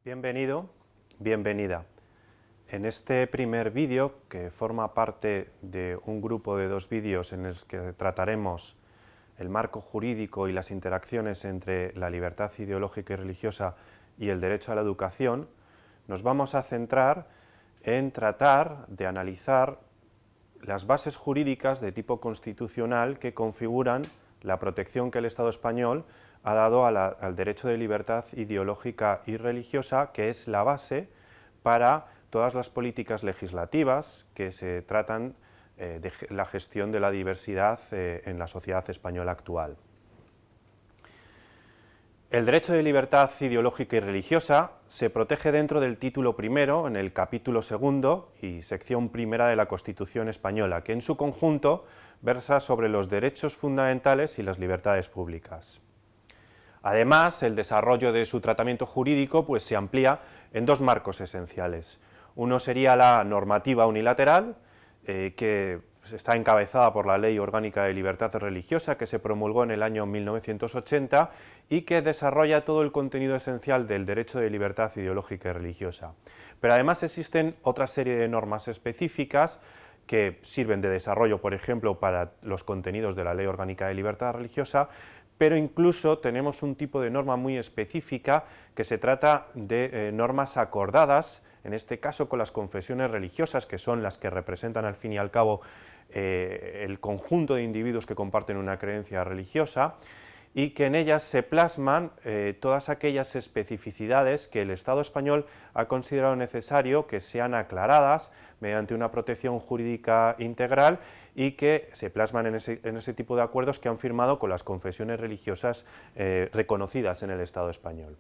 Bienvenido, bienvenida. En este primer vídeo, que forma parte de un grupo de 2 vídeos en los que trataremos el marco jurídico y las interacciones entre la libertad ideológica y religiosa y el derecho a la educación, nos vamos a centrar en tratar de analizar las bases jurídicas de tipo constitucional que configuran la protección que el Estado español ha dado al derecho de libertad ideológica y religiosa, que es la base para todas las políticas legislativas que se tratan de la gestión de la diversidad en la sociedad española actual. El derecho de libertad ideológica y religiosa se protege dentro del título primero, en el capítulo segundo y sección primera de la Constitución española, que en su conjunto versa sobre los derechos fundamentales y las libertades públicas. Además, el desarrollo de su tratamiento jurídico se amplía en 2 marcos esenciales. Uno sería la normativa unilateral, que está encabezada por la Ley Orgánica de Libertad Religiosa, que se promulgó en el año 1980 y que desarrolla todo el contenido esencial del derecho de libertad ideológica y religiosa. Pero además existen otra serie de normas específicas que sirven de desarrollo, por ejemplo, para los contenidos de la Ley Orgánica de Libertad Religiosa, pero incluso tenemos un tipo de norma muy específica que se trata de normas acordadas, en este caso con las confesiones religiosas, que son las que representan al fin y al cabo el conjunto de individuos que comparten una creencia religiosa, y que en ellas se plasman todas aquellas especificidades que el Estado español ha considerado necesario que sean aclaradas mediante una protección jurídica integral y que se plasman en ese tipo de acuerdos que han firmado con las confesiones religiosas reconocidas en el Estado español.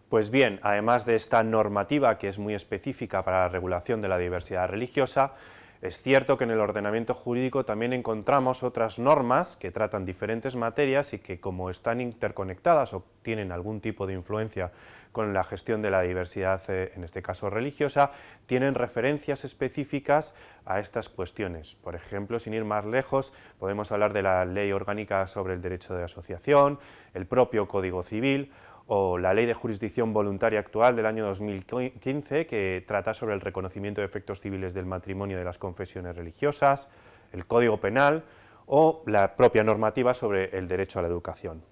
Pues bien, además de esta normativa que es muy específica para la regulación de la diversidad religiosa, es cierto que en el ordenamiento jurídico también encontramos otras normas que tratan diferentes materias y que, como están interconectadas o tienen algún tipo de influencia con la gestión de la diversidad, en este caso religiosa, tienen referencias específicas a estas cuestiones. Por ejemplo, sin ir más lejos, podemos hablar de la Ley Orgánica sobre el Derecho de Asociación, el propio Código Civil, o la Ley de Jurisdicción Voluntaria actual del año 2015, que trata sobre el reconocimiento de efectos civiles del matrimonio de las confesiones religiosas, el Código Penal o la propia normativa sobre el derecho a la educación.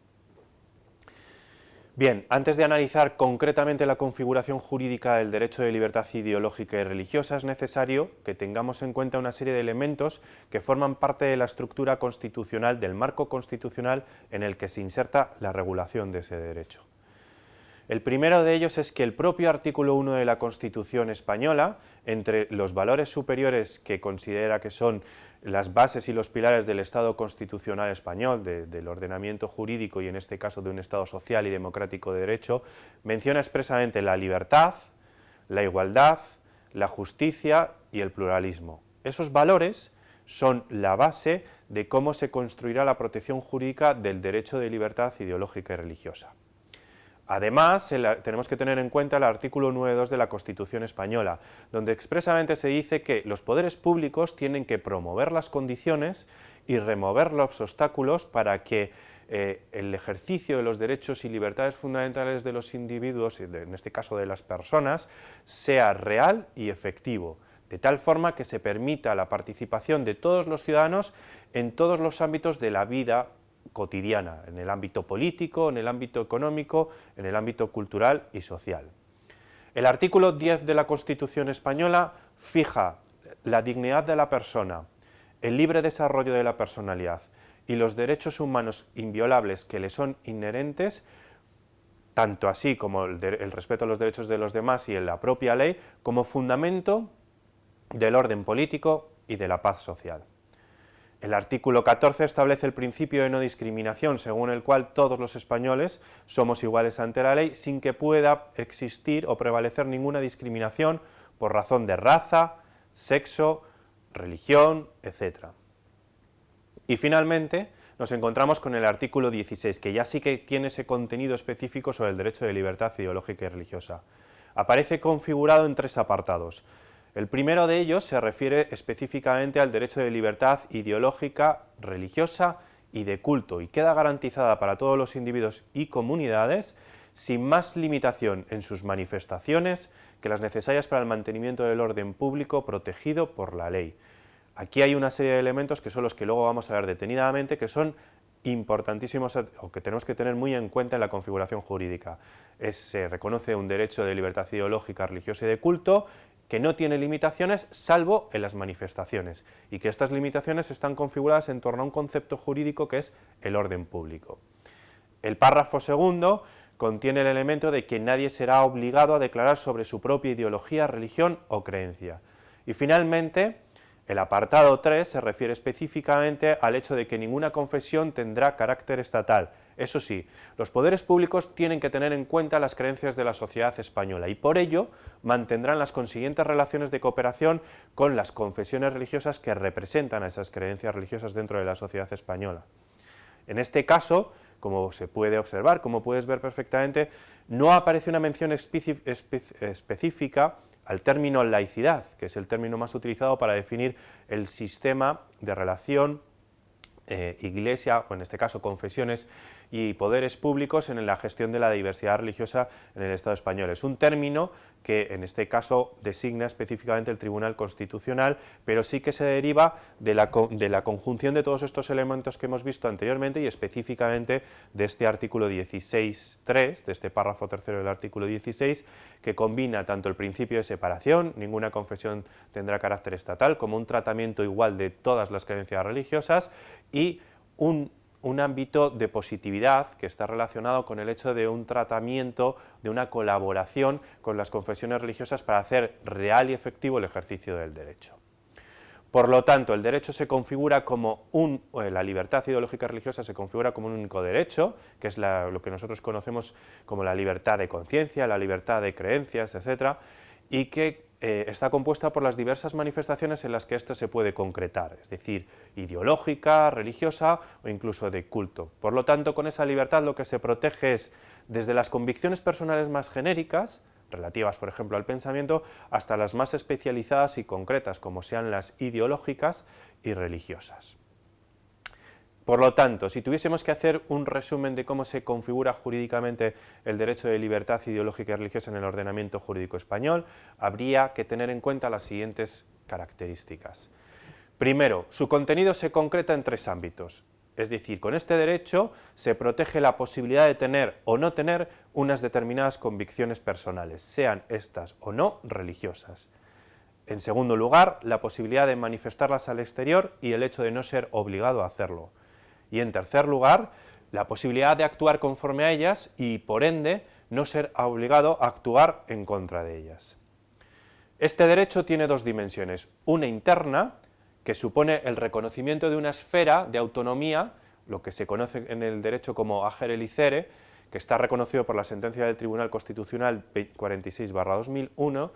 Bien, antes de analizar concretamente la configuración jurídica del derecho de libertad ideológica y religiosa, es necesario que tengamos en cuenta una serie de elementos que forman parte de la estructura constitucional, del marco constitucional en el que se inserta la regulación de ese derecho. El primero de ellos es que el propio artículo 1 de la Constitución española, entre los valores superiores que considera que son las bases y los pilares del Estado constitucional español, del ordenamiento jurídico y en este caso de un Estado social y democrático de derecho, menciona expresamente la libertad, la igualdad, la justicia y el pluralismo. Esos valores son la base de cómo se construirá la protección jurídica del derecho de libertad ideológica y religiosa. Además, tenemos que tener en cuenta el artículo 9.2 de la Constitución española, donde expresamente se dice que los poderes públicos tienen que promover las condiciones y remover los obstáculos para que el ejercicio de los derechos y libertades fundamentales de los individuos, en este caso de las personas, sea real y efectivo, de tal forma que se permita la participación de todos los ciudadanos en todos los ámbitos de la vida cotidiana, en el ámbito político, en el ámbito económico, en el ámbito cultural y social. El artículo 10 de la Constitución española fija la dignidad de la persona, el libre desarrollo de la personalidad y los derechos humanos inviolables que le son inherentes, tanto así como el respeto a los derechos de los demás y en la propia ley, como fundamento del orden político y de la paz social. El artículo 14 establece el principio de no discriminación, según el cual todos los españoles somos iguales ante la ley, sin que pueda existir o prevalecer ninguna discriminación por razón de raza, sexo, religión, etc. Y finalmente nos encontramos con el artículo 16, que ya sí que tiene ese contenido específico sobre el derecho de libertad ideológica y religiosa. Aparece configurado en 3 apartados. El primero de ellos se refiere específicamente al derecho de libertad ideológica, religiosa y de culto, y queda garantizada para todos los individuos y comunidades sin más limitación en sus manifestaciones que las necesarias para el mantenimiento del orden público protegido por la ley. Aquí hay una serie de elementos que son los que luego vamos a ver detenidamente, que son importantísimos o que tenemos que tener muy en cuenta en la configuración jurídica. Se reconoce un derecho de libertad ideológica, religiosa y de culto que no tiene limitaciones salvo en las manifestaciones y que estas limitaciones están configuradas en torno a un concepto jurídico que es el orden público. El párrafo segundo contiene el elemento de que nadie será obligado a declarar sobre su propia ideología, religión o creencia. Y finalmente, el apartado 3 se refiere específicamente al hecho de que ninguna confesión tendrá carácter estatal. Eso sí, los poderes públicos tienen que tener en cuenta las creencias de la sociedad española y por ello mantendrán las consiguientes relaciones de cooperación con las confesiones religiosas que representan a esas creencias religiosas dentro de la sociedad española. En este caso, como se puede observar, como puedes ver perfectamente, no aparece una mención específica al término laicidad, que es el término más utilizado para definir el sistema de relación Iglesia, o en este caso confesiones y poderes públicos en la gestión de la diversidad religiosa en el Estado español. Es un término que en este caso designa específicamente el Tribunal Constitucional, pero sí que se deriva de la conjunción de todos estos elementos que hemos visto anteriormente y específicamente de este artículo 16.3, de este párrafo tercero del artículo 16, que combina tanto el principio de separación, ninguna confesión tendrá carácter estatal, como un tratamiento igual de todas las creencias religiosas y un ámbito de positividad que está relacionado con el hecho de un tratamiento, de una colaboración con las confesiones religiosas para hacer real y efectivo el ejercicio del derecho. Por lo tanto, el derecho se configura como la libertad ideológica religiosa se configura como un único derecho, que es lo que nosotros conocemos como la libertad de conciencia, la libertad de creencias, etc., y que está compuesta por las diversas manifestaciones en las que ésta se puede concretar, es decir, ideológica, religiosa o incluso de culto. Por lo tanto, con esa libertad lo que se protege es desde las convicciones personales más genéricas, relativas, por ejemplo, al pensamiento, hasta las más especializadas y concretas, como sean las ideológicas y religiosas. Por lo tanto, si tuviésemos que hacer un resumen de cómo se configura jurídicamente el derecho de libertad ideológica y religiosa en el ordenamiento jurídico español, habría que tener en cuenta las siguientes características. Primero, su contenido se concreta en tres ámbitos, es decir, con este derecho se protege la posibilidad de tener o no tener unas determinadas convicciones personales, sean estas o no religiosas. En segundo lugar, la posibilidad de manifestarlas al exterior y el hecho de no ser obligado a hacerlo. Y en tercer lugar, la posibilidad de actuar conforme a ellas y, por ende, no ser obligado a actuar en contra de ellas. Este derecho tiene dos dimensiones, una interna, que supone el reconocimiento de una esfera de autonomía, lo que se conoce en el derecho como agere licere, que está reconocido por la sentencia del Tribunal Constitucional 46/2001,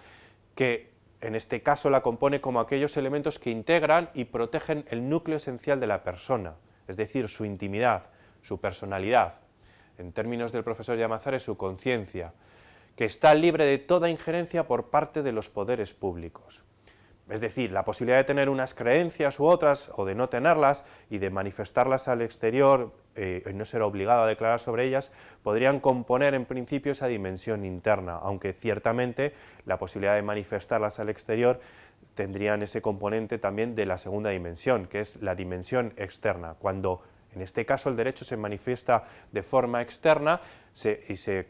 que en este caso la compone como aquellos elementos que integran y protegen el núcleo esencial de la persona, es decir, su intimidad, su personalidad, en términos del profesor Llamazares, su conciencia, que está libre de toda injerencia por parte de los poderes públicos. Es decir, la posibilidad de tener unas creencias u otras, o de no tenerlas, y de manifestarlas al exterior, y no ser obligado a declarar sobre ellas, podrían componer en principio esa dimensión interna, aunque ciertamente la posibilidad de manifestarlas al exterior tendrían ese componente también de la segunda dimensión, que es la dimensión externa, cuando en este caso el derecho se manifiesta de forma externa y se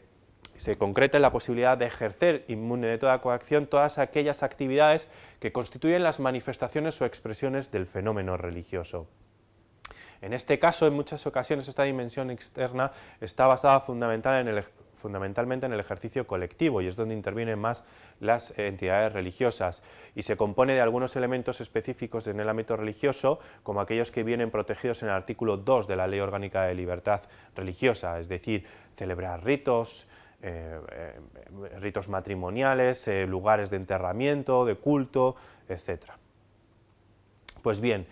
concreta en la posibilidad de ejercer, inmune de toda coacción, todas aquellas actividades que constituyen las manifestaciones o expresiones del fenómeno religioso. En este caso, en muchas ocasiones, esta dimensión externa está basada fundamentalmente en el ejercicio colectivo y es donde intervienen más las entidades religiosas y se compone de algunos elementos específicos en el ámbito religioso, como aquellos que vienen protegidos en el artículo 2 de la Ley Orgánica de Libertad Religiosa, es decir, celebrar ritos, ritos matrimoniales, lugares de enterramiento, de culto, etc. Pues bien,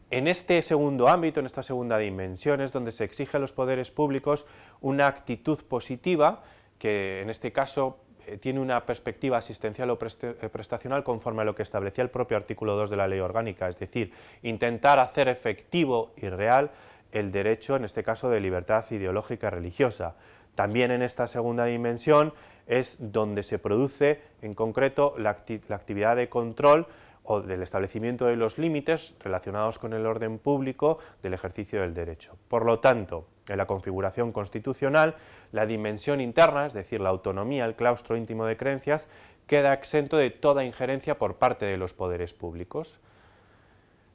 en este segundo ámbito, en esta segunda dimensión, es donde se exige a los poderes públicos una actitud positiva, que en este caso tiene una perspectiva asistencial o prestacional conforme a lo que establecía el propio artículo 2 de la Ley Orgánica, es decir, intentar hacer efectivo y real el derecho, en este caso, de libertad ideológica religiosa, También en esta segunda dimensión es donde se produce en concreto la actividad de control o del establecimiento de los límites relacionados con el orden público del ejercicio del derecho. Por lo tanto, en la configuración constitucional, la dimensión interna, es decir, la autonomía, el claustro íntimo de creencias, queda exento de toda injerencia por parte de los poderes públicos.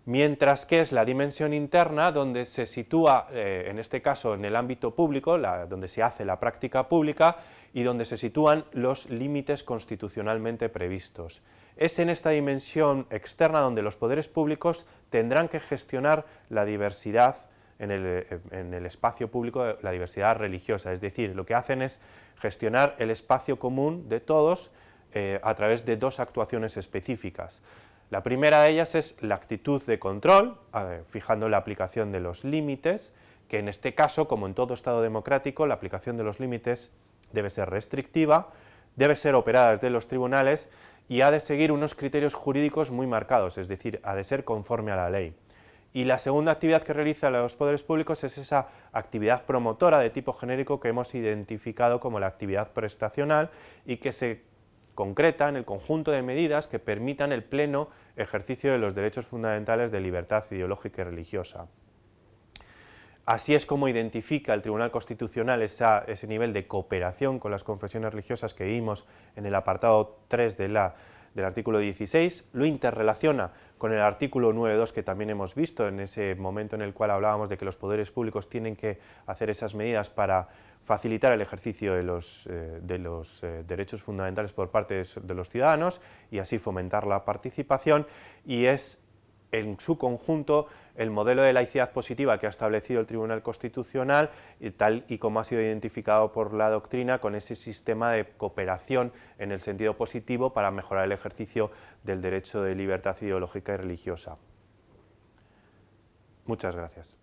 Mientras que es la dimensión interna donde se sitúa, en este caso en el ámbito público, donde se hace la práctica pública y donde se sitúan los límites constitucionalmente previstos. Es en esta dimensión externa donde los poderes públicos tendrán que gestionar la diversidad en el espacio público, la diversidad religiosa, es decir, lo que hacen es gestionar el espacio común de todos a través de dos actuaciones específicas. La primera de ellas es la actitud de control, fijando la aplicación de los límites, que en este caso, como en todo Estado democrático, la aplicación de los límites debe ser restrictiva, debe ser operada desde los tribunales y ha de seguir unos criterios jurídicos muy marcados, es decir, ha de ser conforme a la ley. Y la segunda actividad que realizan los poderes públicos es esa actividad promotora de tipo genérico que hemos identificado como la actividad prestacional y que se concreta en el conjunto de medidas que permitan el pleno ejercicio de los derechos fundamentales de libertad ideológica y religiosa. Así es como identifica el Tribunal Constitucional ese nivel de cooperación con las confesiones religiosas que vimos en el apartado 3 del artículo 16, lo interrelaciona con el artículo 9.2 que también hemos visto en ese momento en el cual hablábamos de que los poderes públicos tienen que hacer esas medidas para facilitar el ejercicio de los derechos fundamentales por parte de los ciudadanos y así fomentar la participación, y es en su conjunto el modelo de laicidad positiva que ha establecido el Tribunal Constitucional, tal y como ha sido identificado por la doctrina, con ese sistema de cooperación en el sentido positivo para mejorar el ejercicio del derecho de libertad ideológica y religiosa. Muchas gracias.